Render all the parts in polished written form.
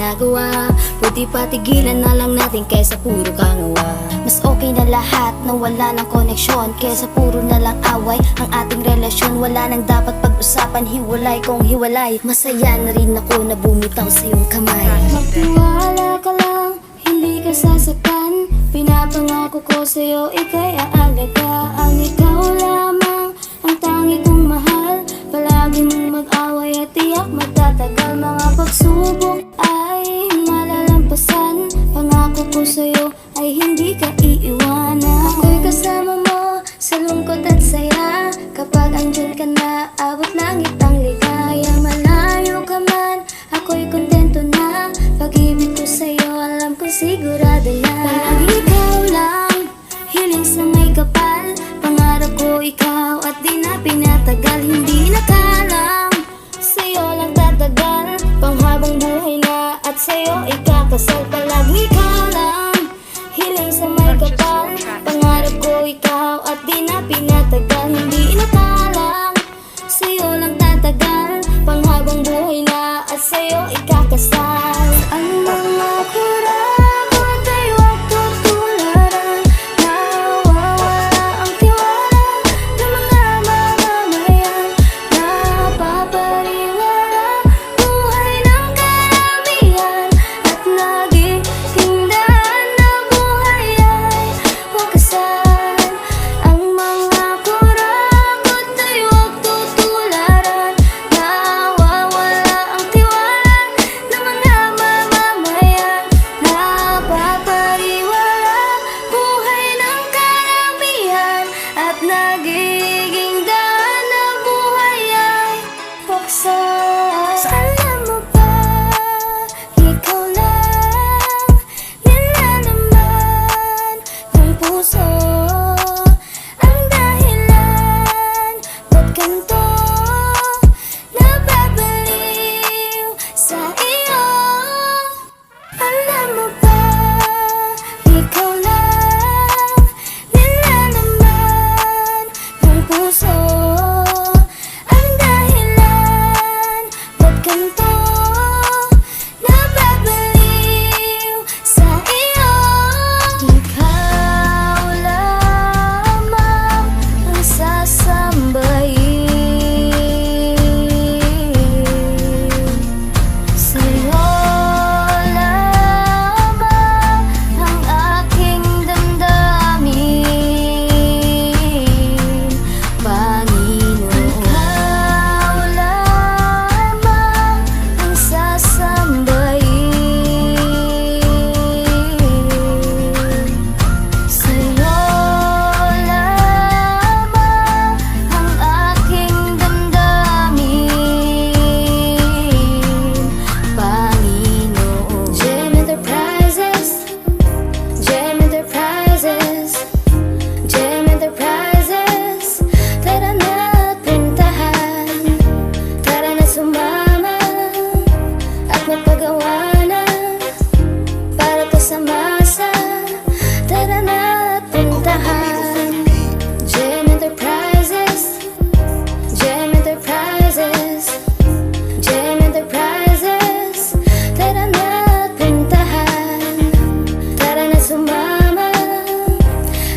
ginagawa. Pwede patigilan na lang natin kaysa puro kangawa. Mas okay na lahat na wala ng koneksyon kaysa puro na lang away ang ating relasyon. Wala nang dapat pag-usapan, hiwalay kung hiwalay. Masaya na rin ako na bumitaw sa iyong kamay. Magtiwala ka lang, hindi ka sasaktan. Pinapangako ko sa'yo, ika'y aalagaan. Ikaw lamang ang tangi kong mahal. Palagi mong mag-away at tiyak magtatagal. Mga pagsubok ay malalampasan. Pangako ko sa'yo ay hindi ka iiwanan. Ako'y kasama mo sa lungkot at saya. Kapag andyan ka na, abot langit ang ligaya. Malayo ka man, ako'y kontento na. Pag-ibig ko sa'yo, alam ko sigurado na. Palagi ikaw lang, hiling sa may kapal. Pangarap ko ikaw at di na pinatagal. Hindi nakalang, sa'yo lang tatagal. Panghabang buhay na at sa'yo ikakasal. Palagi ikaw lang, hiling sa may kapal. Pangarap ko ikaw at di na pinatagal. Hindi nakalang, sa'yo lang tatagal. Panghabang buhay na at sa'yo ikakasal. Ang mga kurakot ay huwag tutularan. Nawawala ang tiwala ng mga mamamayan. Napapariwara buhay ng karamihan. At nagiging daan na buhay ay wakasan. Ang mga kurakot ay huwag tutularan. Nawawala ang tiwala ng mga mamamayan. Napapariwara buhay ng karamihan. At nagiging daan na buhay ay paksa. Alam mo ba, ikaw lang nilalaman ng puso. Ang dahilan ba't ganito nababaliw sa iyo. Alam mo ba, ikaw lang nilalaman ng puso. Ang dahilan ba't ganito nababaliw sa iyo. Ikaw lamang ang sasambahin. Sa'yo lamang ang aking damdamin, Panginoon. Ikaw lamang ang sasambahin. Sa'yo lamang ang aking damdamin, Panginoon. Gem Enterprises, Gem Enterprises, Gem Enterprises. Tara na't puntahan, tara na sumama at magpagawa na para to sa masa. Tara na't puntahan. Gem Enterprises, Gem Enterprises, Gem Enterprises. Tara na't puntahan, tara na sumama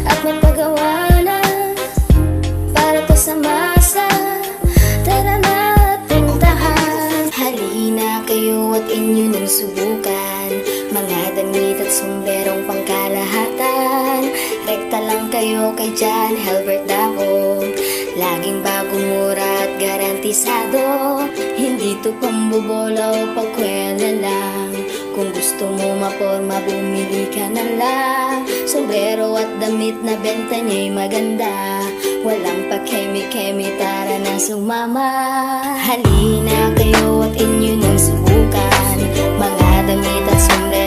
at magpagawa na para to sa masa. Tara na't puntahan. Halina kayo at inyo nang subukan. Mga damit at sombrerong pangkalahatan. Rekta lang kayo kay John Helbert Davo. Laging bagong mura at garantisado. Hindi to pambobola o pagkwela lang. Kung gusto mo maporma, bumili ka na lang. Sombrero at damit na benta niya'y maganda. Walang pa-kemi-kemi, tara na sumama. Halina kayo at inyo nang subukan. Mga damit at sombrero